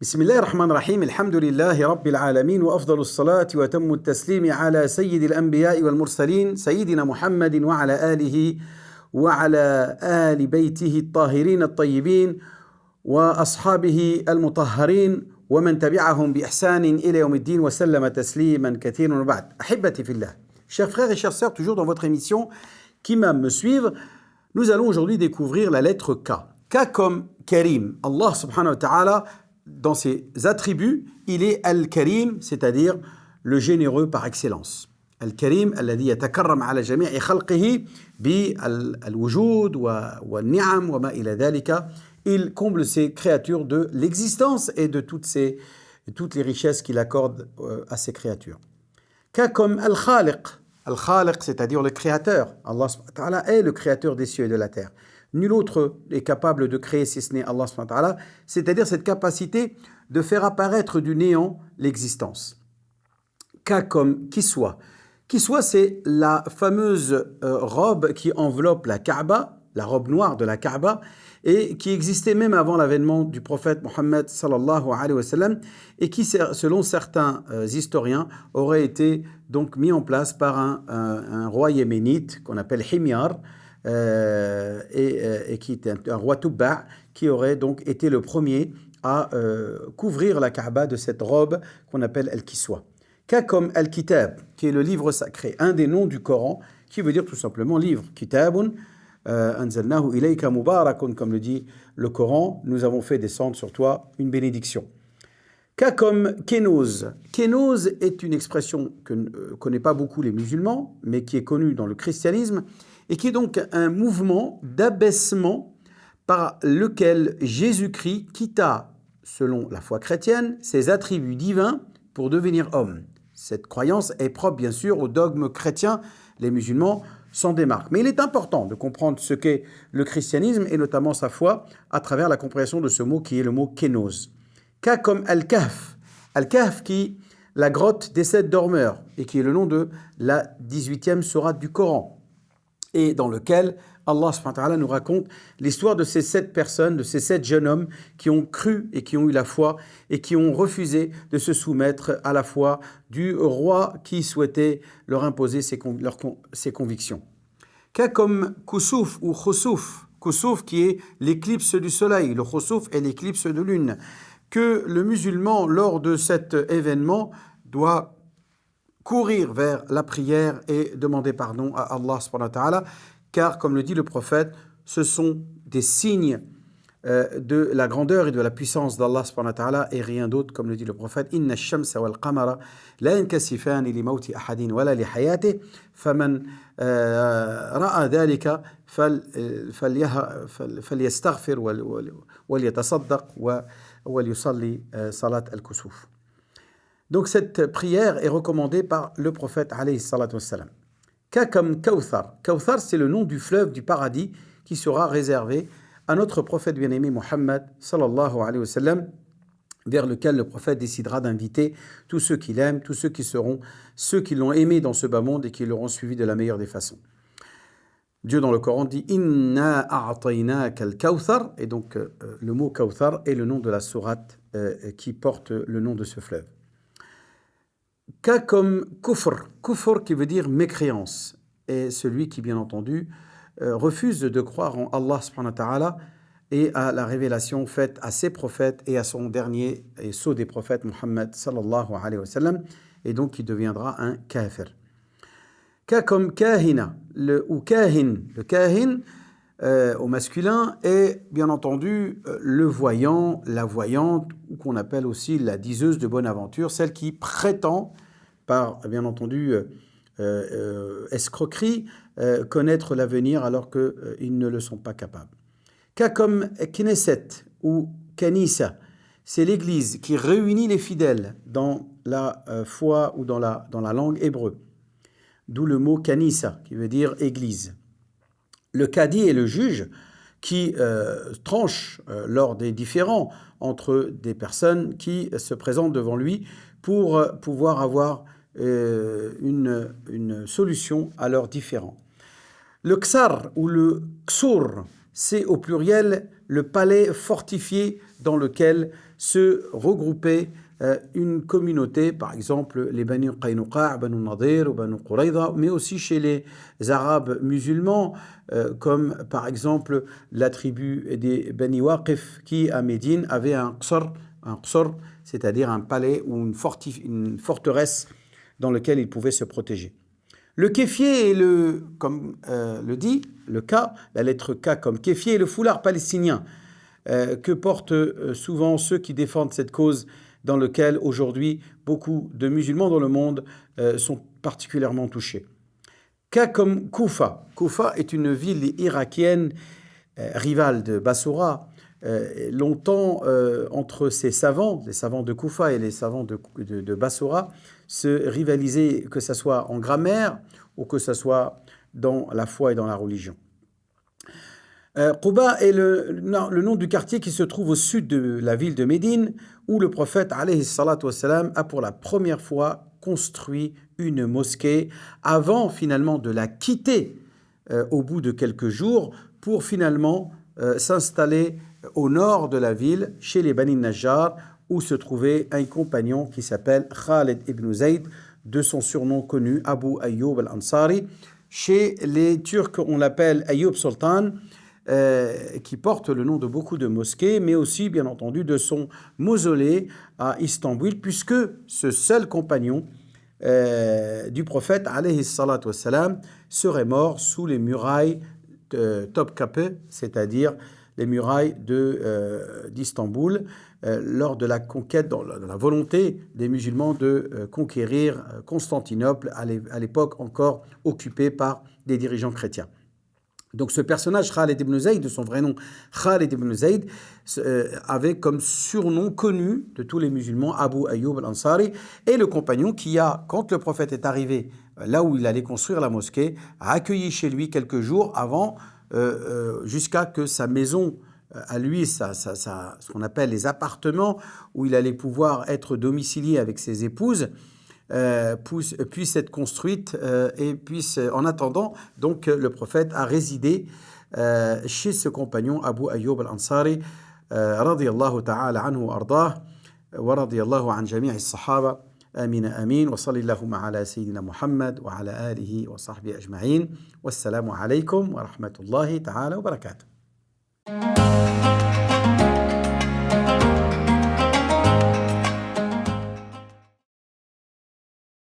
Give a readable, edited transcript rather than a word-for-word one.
بسم الله الرحمن الرحيم الحمد لله رب العالمين وأفضل الصلاة وتم التسليم على سيد الأنبياء والمرسلين سيدنا محمد وعلى آله وعلى آل بيته الطاهرين الطيبين وأصحابه المطهرين ومن تبعهم بإحسان إلى يوم الدين وسلم تسليما كثيرا وبعد. أحبتي في الله. Chers frères et chères sœurs, toujours dans votre émission qu'Imam me suivent, nous allons aujourd'hui découvrir la lettre K. K comme Karim. Allah subhanahu wa ta'ala, dans ses attributs, il est Al-Karim, c'est-à-dire le généreux par excellence. Al-Karim, الذي يتكرم على جميع خلقه بالوجود والنعم وما إلى ذلك. Il comble ses créatures de l'existence et de toutes les richesses qu'il accorde à ses créatures. K comme Al-Khaliq. Al-Khaliq, c'est-à-dire le créateur. Allah subhanahu wa ta'ala est le créateur des cieux et de la terre. Nul autre est capable de créer si ce n'est Allah subhanahu wa ta'ala, c'est-à-dire cette capacité de faire apparaître du néant l'existence. K comme Kiswa. Kiswa, c'est la fameuse robe qui enveloppe la Kaaba, la robe noire de la Kaaba, et qui existait même avant l'avènement du prophète Mohammed sallallahu alayhi wa sallam, et qui, selon certains historiens, aurait été donc mis en place par un roi yéménite qu'on appelle Himyar, et qui était un roi Tubba, qui aurait donc été le premier à couvrir la Kaaba de cette robe qu'on appelle Al-Kiswa. K comme Al-Kitab, qui est le livre sacré, un des noms du Coran, qui veut dire tout simplement livre. Kitabun anzalnahu ilayka mubarakun, comme le dit le Coran, nous avons fait descendre sur toi une bénédiction. K comme Kénoz. Kénoz est une expression que ne connaissent pas beaucoup les musulmans, mais qui est connue dans le christianisme, et qui est donc un mouvement d'abaissement par lequel Jésus-Christ quitta, selon la foi chrétienne, ses attributs divins pour devenir homme. Cette croyance est propre, bien sûr, au dogme chrétien. Les musulmans s'en démarquent. Mais il est important de comprendre ce qu'est le christianisme, et notamment sa foi, à travers la compréhension de ce mot qui est le mot kénoz. K comme Al-Kahf. Al-Kahf qui, la grotte des 7 dormeurs, et qui est le nom de la 18e sourate du Coran, et dans lequel Allah subhanahu wa ta'ala nous raconte l'histoire de ces 7 personnes, de ces 7 jeunes hommes qui ont cru et qui ont eu la foi et qui ont refusé de se soumettre à la foi du roi qui souhaitait leur imposer ses convictions. K comme Kusuf ou Khusuf. Kusuf qui est l'éclipse du soleil, le Khusuf est l'éclipse de lune, que le musulman, lors de cet événement, doit courir vers la prière et demander pardon à Allah subhanahu wa ta'ala, car, comme le dit le prophète, ce sont des signes de la grandeur et de la puissance d'Allah subhanahu wa ta'ala et rien d'autre, comme le dit le prophète. Inna ash-shamsa wal qamara la yankasifani li mawti ahadin wala li hayatihi faman ra'a dhalika falyastaghfir wal yatasaddaq wal yusalli salat al-kusuf. Donc cette prière est recommandée par le prophète alayhi salatu wassalam. K comme Kawthar. Kawthar, c'est le nom du fleuve du paradis qui sera réservé à notre prophète bien-aimé Mohammed sallallahu alayhi wa sallam, vers lequel le prophète décidera d'inviter tous ceux qu'il aime, tous ceux qui seront ceux qui l'ont aimé dans ce bas monde et qui l'auront suivi de la meilleure des façons. Dieu dans le Coran dit « Inna a'tainaka al-Kawthar » et donc le mot Kawthar est le nom de la sourate qui porte le nom de ce fleuve. K comme Kufr. Kufr qui veut dire mécréance, est celui qui, bien entendu, refuse de croire en Allah subhanahu wa ta'ala et à la révélation faite à ses prophètes et à son dernier et sceau des prophètes, Muhammad sallallahu alayhi wa sallam, et donc qui deviendra un kafir. K comme Kahina, ou Kahin. Le Kahin, au masculin, est bien entendu le voyant, la voyante, ou qu'on appelle aussi la diseuse de bonne aventure, celle qui prétend, par bien entendu escroquerie, connaître l'avenir alors qu'ils ne le sont pas capables. K comme Knesset ou Kanisa, c'est l'église qui réunit les fidèles dans la foi ou dans la langue hébreu, d'où le mot Kanisa qui veut dire église. Le Qadi est le juge qui tranche lors des différends entre des personnes qui se présentent devant lui pour pouvoir avoir une solution à leurs différends. Le Ksar ou le Ksur, c'est au pluriel le palais fortifié dans lequel se regroupait une communauté, par exemple les Bani Qaynuqa', Banu Nadir ou Banu Qurayza, mais aussi chez les Arabes musulmans, comme par exemple la tribu des Bani Waqif qui à Médine avait un qsar, c'est-à-dire un palais ou une forteresse dans lequel ils pouvaient se protéger. Le kéfier est comme le dit le K, la lettre K comme kéfier est le foulard palestinien que portent souvent ceux qui défendent cette cause dans lequel aujourd'hui beaucoup de musulmans dans le monde sont particulièrement touchés. Cas comme Koufa. Koufa est une ville irakienne rivale de Bassoura. Longtemps, entre ces savants, les savants de Koufa et les savants de Bassoura, se rivalisaient, que ce soit en grammaire ou que ce soit dans la foi et dans la religion. Quba est le nom du quartier qui se trouve au sud de la ville de Médine, où le prophète alayhi salatu wassalam, a pour la première fois construit une mosquée avant finalement de la quitter au bout de quelques jours pour finalement s'installer au nord de la ville, chez les Bani Najjar, où se trouvait un compagnon qui s'appelle Khalid ibn Zayd, de son surnom connu Abu Ayyub al-Ansari. Chez les Turcs, on l'appelle Ayyub Sultan, qui porte le nom de beaucoup de mosquées, mais aussi, bien entendu, de son mausolée à Istanbul, puisque ce seul compagnon du prophète, alayhi salatu wassalam, serait mort sous les murailles de Topkapı, c'est-à-dire les murailles d'Istanbul, lors de la conquête, dans la volonté des musulmans de conquérir Constantinople, à l'époque encore occupée par des dirigeants chrétiens. Donc ce personnage, Khalid ibn Zayd, de son vrai nom Khalid ibn Zayd, avait comme surnom connu de tous les musulmans Abu Ayyub al-Ansari, et le compagnon qui a, quand le prophète est arrivé là où il allait construire la mosquée, a accueilli chez lui quelques jours avant, jusqu'à que sa maison, à lui, ce qu'on appelle les appartements, où il allait pouvoir être domicilié avec ses épouses, puisse être construite et puisse, en attendant, donc le prophète a résidé chez ce compagnon Abu Ayyub al-Ansari radiyallahu ta'ala anhu wa ardah wa radiyallahu an jami'i as-sahaba amin amin wa sallallahu ala sayyidina Muhammad wa ala alihi wa sahbihi ajma'in wassalamu alaykum wa rahmatullahi ta'ala wa barakatuh.